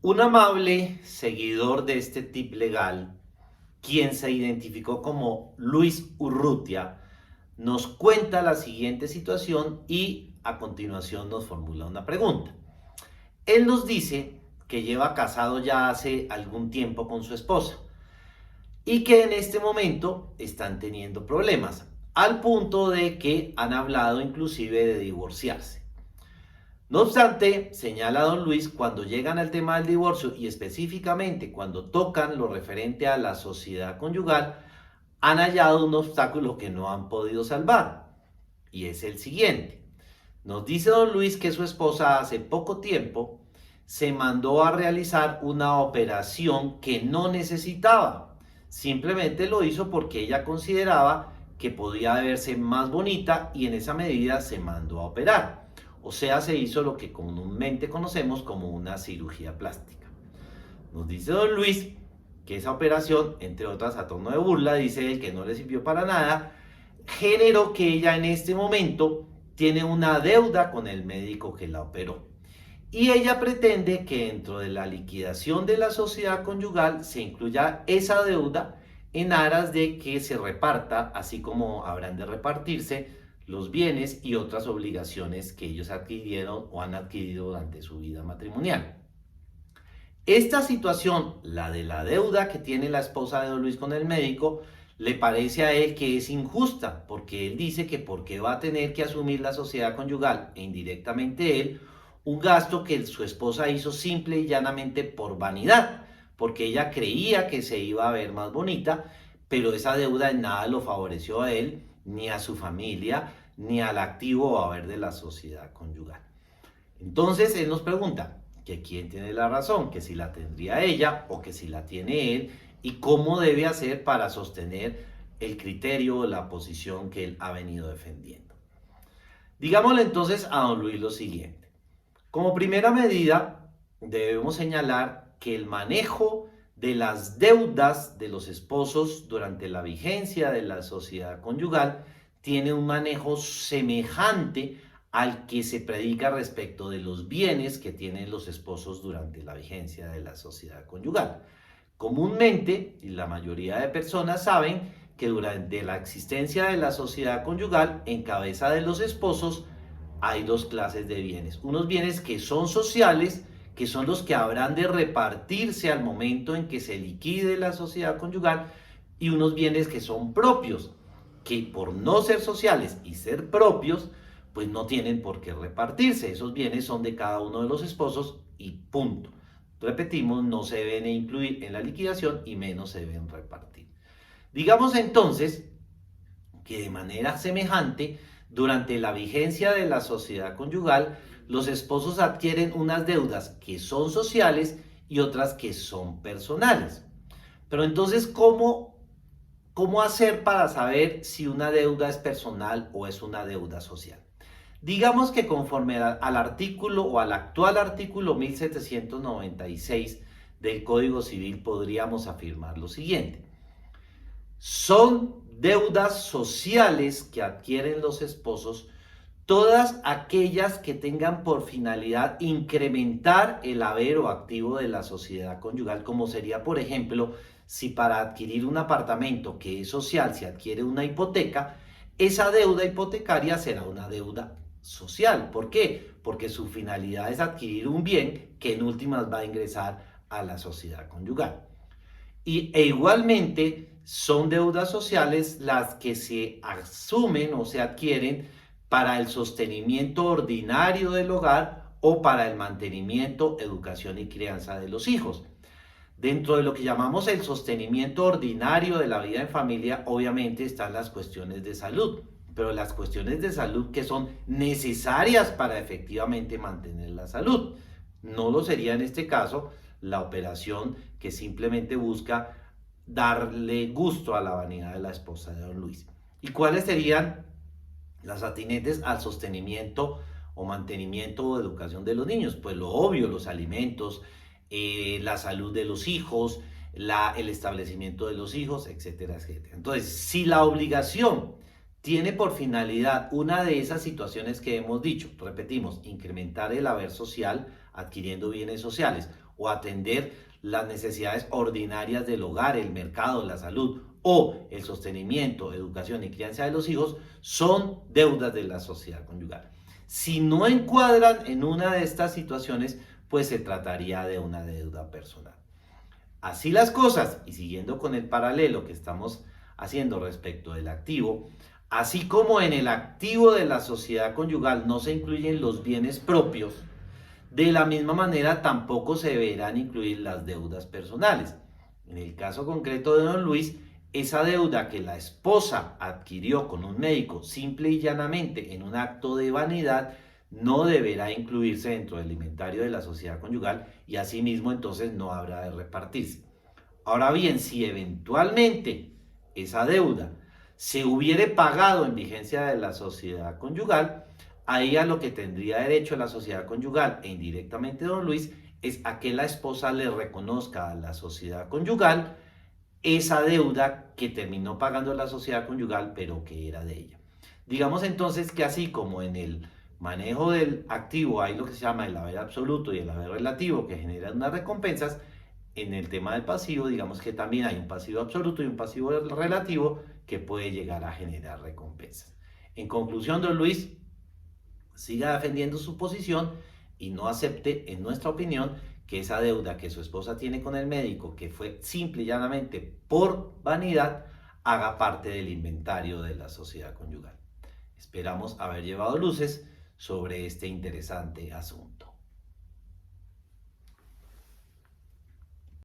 Un amable seguidor de este tip legal, quien se identificó como Luis Urrutia, nos cuenta la siguiente situación y a continuación nos formula una pregunta. Él nos dice que lleva casado ya hace algún tiempo con su esposa y que en este momento están teniendo problemas, al punto de que han hablado inclusive de divorciarse. No obstante, señala don Luis, cuando llegan al tema del divorcio y específicamente cuando tocan lo referente a la sociedad conyugal, han hallado un obstáculo que no han podido salvar. Y es el siguiente. Nos dice don Luis que su esposa hace poco tiempo se mandó a realizar una operación que no necesitaba. Simplemente lo hizo porque ella consideraba que podía verse más bonita y en esa medida se mandó a operar. O sea, se hizo lo que comúnmente conocemos como una cirugía plástica. Nos dice don Luis que esa operación, entre otras a tono de burla, dice él que no le sirvió para nada, generó que ella en este momento tiene una deuda con el médico que la operó. Y ella pretende que dentro de la liquidación de la sociedad conyugal se incluya esa deuda en aras de que se reparta, así como habrán de repartirse los bienes y otras obligaciones que ellos adquirieron o han adquirido durante su vida matrimonial. Esta situación, la de la deuda que tiene la esposa de don Luis con el médico, le parece a él que es injusta, porque él dice que porque va a tener que asumir la sociedad conyugal e indirectamente él, un gasto que su esposa hizo simple y llanamente por vanidad, porque ella creía que se iba a ver más bonita, pero esa deuda en nada lo favoreció a él, ni a su familia, ni al activo o haber de la sociedad conyugal. Entonces él nos pregunta que quién tiene la razón, que si la tendría ella o que si la tiene él y cómo debe hacer para sostener el criterio o la posición que él ha venido defendiendo. Digámosle entonces a don Luis lo siguiente. Como primera medida, debemos señalar que el manejo de las deudas de los esposos durante la vigencia de la sociedad conyugal tiene un manejo semejante al que se predica respecto de los bienes que tienen los esposos durante la vigencia de la sociedad conyugal. Comúnmente, y la mayoría de personas saben que durante la existencia de la sociedad conyugal, en cabeza de los esposos, hay dos clases de bienes. Unos bienes que son sociales, que son los que habrán de repartirse al momento en que se liquide la sociedad conyugal, y unos bienes que son propios, que por no ser sociales y ser propios, pues no tienen por qué repartirse. Esos bienes son de cada uno de los esposos y punto. Repetimos, no se deben incluir en la liquidación y menos se deben repartir. Digamos entonces que de manera semejante, durante la vigencia de la sociedad conyugal, los esposos adquieren unas deudas que son sociales y otras que son personales. Pero entonces, ¿cómo hacer para saber si una deuda es personal o es una deuda social? Digamos que conforme al artículo o al actual artículo 1796 del Código Civil podríamos afirmar lo siguiente. Son deudas sociales que adquieren los esposos todas aquellas que tengan por finalidad incrementar el haber o activo de la sociedad conyugal, como sería, por ejemplo, si para adquirir un apartamento que es social se adquiere una hipoteca, esa deuda hipotecaria será una deuda social. ¿Por qué? Porque su finalidad es adquirir un bien que en últimas va a ingresar a la sociedad conyugal. E igualmente son deudas sociales las que se asumen o se adquieren para el sostenimiento ordinario del hogar o para el mantenimiento, educación y crianza de los hijos. Dentro de lo que llamamos el sostenimiento ordinario de la vida en familia, obviamente están las cuestiones de salud, pero las cuestiones de salud que son necesarias para efectivamente mantener la salud. No lo sería en este caso la operación que simplemente busca darle gusto a la vanidad de la esposa de don Luis. ¿Y cuáles serían las atinentes al sostenimiento o mantenimiento o educación de los niños? Pues lo obvio, los alimentos, la salud de los hijos, el establecimiento de los hijos, etcétera, etcétera. Entonces, si la obligación tiene por finalidad una de esas situaciones que hemos dicho, repetimos, incrementar el haber social adquiriendo bienes sociales, o atender las necesidades ordinarias del hogar, el mercado, la salud o el sostenimiento, educación y crianza de los hijos, son deudas de la sociedad conyugal. Si no encuadran en una de estas situaciones, pues se trataría de una deuda personal. Así las cosas, y siguiendo con el paralelo que estamos haciendo respecto del activo, así como en el activo de la sociedad conyugal no se incluyen los bienes propios, de la misma manera tampoco se deberán incluir las deudas personales. En el caso concreto de don Luis, esa deuda que la esposa adquirió con un médico simple y llanamente en un acto de vanidad no deberá incluirse dentro del inventario de la sociedad conyugal y asimismo entonces no habrá de repartirse. Ahora bien, si eventualmente esa deuda se hubiere pagado en vigencia de la sociedad conyugal, ahí a lo que tendría derecho la sociedad conyugal e indirectamente don Luis es a que la esposa le reconozca a la sociedad conyugal esa deuda que terminó pagando la sociedad conyugal pero que era de ella. Digamos entonces que así como en el manejo del activo hay lo que se llama el haber absoluto y el haber relativo que generan unas recompensas, en el tema del pasivo digamos que también hay un pasivo absoluto y un pasivo relativo que puede llegar a generar recompensas. En conclusión, don Luis, siga defendiendo su posición y no acepte, en nuestra opinión, que esa deuda que su esposa tiene con el médico, que fue simple y llanamente por vanidad, haga parte del inventario de la sociedad conyugal. Esperamos haber llevado luces sobre este interesante asunto.